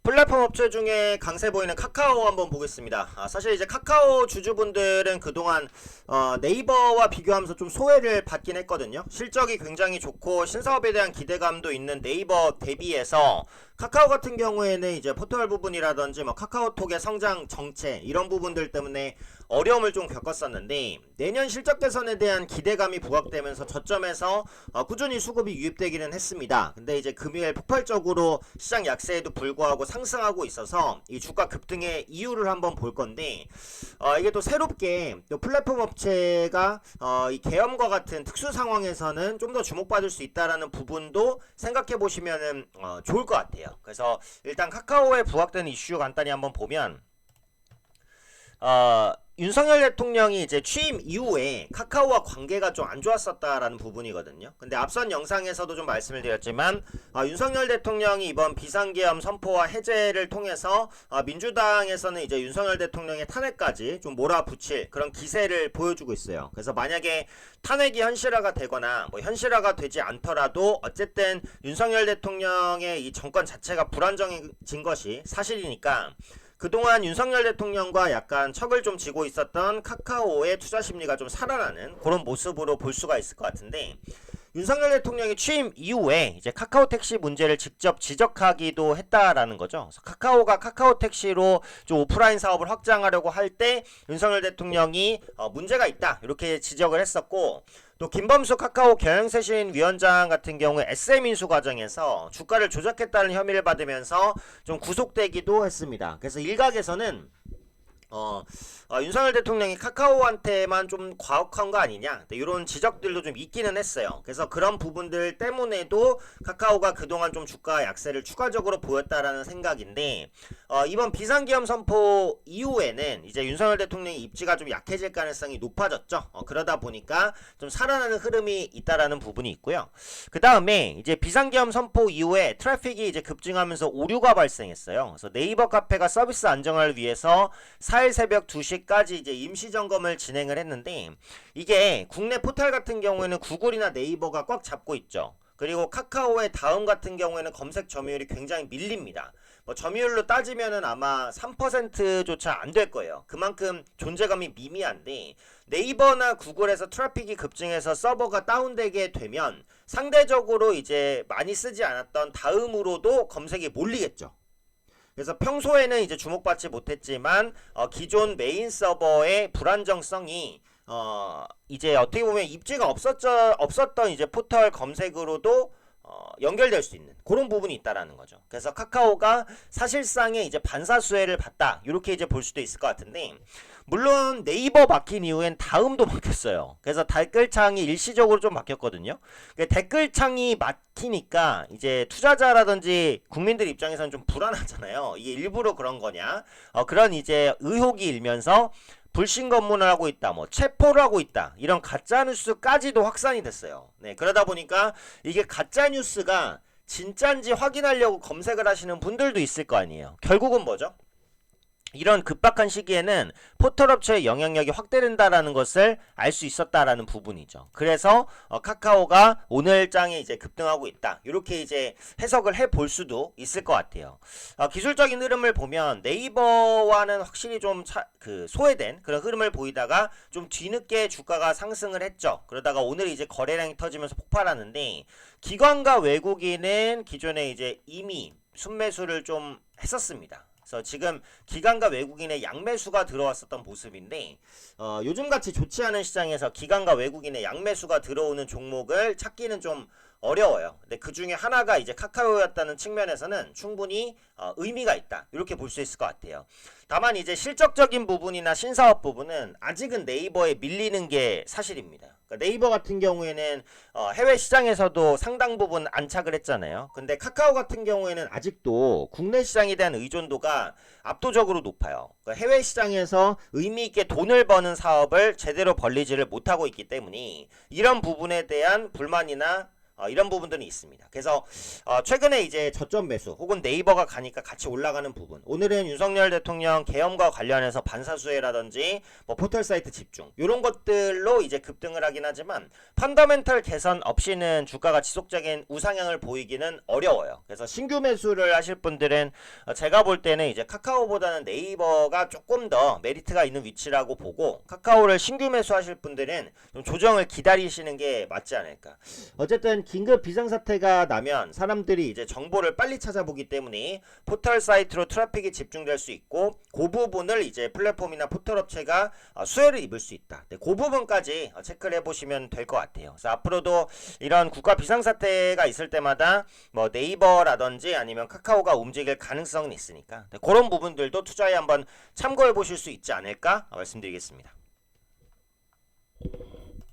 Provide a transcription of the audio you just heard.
플랫폼 업체 중에 강세 보이는 카카오 한번 보겠습니다. 사실 이제 카카오 주주분들은 그동안 네이버와 비교하면서 좀 소외를 받긴 했거든요. 실적이 굉장히 좋고 신사업에 대한 기대감도 있는 네이버 대비해서 카카오 같은 경우에는 이제 포털 부분이라든지 뭐 카카오톡의 성장 정체 이런 부분들 때문에 어려움을 좀 겪었었는데, 내년 실적 개선에 대한 기대감이 부각되면서 저점에서 꾸준히 수급이 유입되기는 했습니다. 근데 이제 금일 폭발적으로 시장 약세에도 불구하고 상승하고 있어서 이 주가 급등의 이유를 한번 볼 건데, 이게 또 새롭게 또 플랫폼 업체가 이 계엄과 같은 특수 상황에서는 좀 더 주목받을 수 있다라는 부분도 생각해 보시면은 좋을 것 같아요. 그래서 일단 카카오에 부각되는 이슈 간단히 한번 보면, 윤석열 대통령이 이제 취임 이후에 카카오와 관계가 좀 안 좋았었다라는 부분이거든요. 근데 앞선 영상에서도 좀 말씀을 드렸지만, 윤석열 대통령이 이번 비상계엄 선포와 해제를 통해서 민주당에서는 이제 윤석열 대통령의 탄핵까지 좀 몰아붙일 그런 기세를 보여주고 있어요. 그래서 만약에 탄핵이 현실화가 되거나 뭐 현실화가 되지 않더라도 어쨌든 윤석열 대통령의 이 정권 자체가 불안정해진 것이 사실이니까, 그동안 윤석열 대통령과 약간 척을 좀 지고 있었던 카카오의 투자 심리가 좀 살아나는 그런 모습으로 볼 수가 있을 것 같은데, 윤석열 대통령이 취임 이후에 이제 카카오 택시 문제를 직접 지적하기도 했다라는 거죠. 그래서 카카오가 카카오 택시로 좀 오프라인 사업을 확장하려고 할 때 윤석열 대통령이 문제가 있다 이렇게 지적을 했었고, 또 김범수 카카오 경영쇄신 위원장 같은 경우에 SM 인수 과정에서 주가를 조작했다는 혐의를 받으면서 좀 구속되기도 했습니다. 그래서 일각에서는 윤석열 대통령이 카카오한테만 좀 과혹한 거 아니냐 이런 지적들도 좀 있기는 했어요. 그래서 그런 부분들 때문에도 카카오가 그동안 좀 주가 약세를 추가적으로 보였다라는 생각인데, 이번 비상계엄 선포 이후에는 이제 윤석열 대통령의 입지가 좀 약해질 가능성이 높아졌죠. 그러다 보니까 좀 살아나는 흐름이 있다라는 부분이 있고요. 그 다음에 이제 비상계엄 선포 이후에 트래픽이 이제 급증하면서 오류가 발생했어요. 그래서 네이버 카페가 서비스 안정화를 위해서 4일 새벽 2시까지 이제 임시 점검을 진행을 했는데, 이게 국내 포털 같은 경우에는 구글이나 네이버가 꽉 잡고 있죠. 그리고 카카오의 다음 같은 경우에는 검색 점유율이 굉장히 밀립니다. 뭐 점유율로 따지면은 아마 3%조차 안 될 거예요. 그만큼 존재감이 미미한데, 네이버나 구글에서 트래픽이 급증해서 서버가 다운되게 되면 상대적으로 이제 많이 쓰지 않았던 다음으로도 검색이 몰리겠죠. 그래서 평소에는 이제 주목받지 못했지만 기존 메인 서버의 불안정성이 이제 어떻게 보면 입지가 없었던 이제 포털 검색으로도 연결될 수 있는 그런 부분이 있다라는 거죠. 그래서 카카오가 사실상의 이제 반사수혜를 봤다 이렇게 이제 볼 수도 있을 것 같은데, 물론 네이버 막힌 이후엔 다음도 막혔어요. 그래서 댓글창이 일시적으로 좀 막혔거든요. 댓글창이 막히니까 이제 투자자라든지 국민들 입장에서는 좀 불안하잖아요. 이게 일부러 그런 거냐? 그런 이제 의혹이 일면서 불신 검문을 하고 있다, 뭐 체포를 하고 있다, 이런 가짜 뉴스까지도 확산이 됐어요. 네, 그러다 보니까 이게 가짜 뉴스가 진짜인지 확인하려고 검색을 하시는 분들도 있을 거 아니에요. 결국은 뭐죠? 이런 급박한 시기에는 포털업체의 영향력이 확대된다라는 것을 알 수 있었다라는 부분이죠. 그래서 카카오가 오늘장에 이제 급등하고 있다 이렇게 이제 해석을 해볼 수도 있을 것 같아요. 기술적인 흐름을 보면 네이버와는 확실히 좀 소외된 그런 흐름을 보이다가 좀 뒤늦게 주가가 상승을 했죠. 그러다가 오늘 이제 거래량이 터지면서 폭발하는데, 기관과 외국인은 기존에 이제 이미 순매수를 좀 했었습니다. 그래서 지금 기관과 외국인의 양매수가 들어왔었던 모습인데, 요즘같이 좋지 않은 시장에서 기관과 외국인의 양매수가 들어오는 종목을 찾기는 좀 어려워요. 근데 그 중에 하나가 이제 카카오였다는 측면에서는 충분히 의미가 있다 이렇게 볼 수 있을 것 같아요. 다만 이제 실적적인 부분이나 신사업 부분은 아직은 네이버에 밀리는 게 사실입니다. 그러니까 네이버 같은 경우에는 해외 시장에서도 상당 부분 안착을 했잖아요. 근데 카카오 같은 경우에는 아직도 국내 시장에 대한 의존도가 압도적으로 높아요. 그러니까 해외 시장에서 의미 있게 돈을 버는 사업을 제대로 벌리지를 못하고 있기 때문에 이런 부분에 대한 불만이나 이런 부분들이 있습니다. 그래서 최근에 이제 저점 매수 혹은 네이버가 가니까 같이 올라가는 부분. 오늘은 윤석열 대통령 계엄과 관련해서 반사수혜라든지 뭐 포털 사이트 집중 이런 것들로 이제 급등을 하긴 하지만 펀더멘털 개선 없이는 주가가 지속적인 우상향을 보이기는 어려워요. 그래서 신규 매수를 하실 분들은 제가 볼 때는 이제 카카오보다는 네이버가 조금 더 메리트가 있는 위치라고 보고 카카오를 신규 매수하실 분들은 좀 조정을 기다리시는 게 맞지 않을까. 어쨌든 긴급 비상사태가 나면 사람들이 이제 정보를 빨리 찾아보기 때문에 포털 사이트로 트래픽이 집중될 수 있고 그 부분을 이제 플랫폼이나 포털 업체가 수혜를 입을 수 있다. 네, 그 부분까지 체크를 해보시면 될 것 같아요. 그래서 앞으로도 이런 국가 비상사태가 있을 때마다 뭐 네이버라든지 아니면 카카오가 움직일 가능성은 있으니까 네, 그런 부분들도 투자에 한번 참고해 보실 수 있지 않을까 말씀드리겠습니다.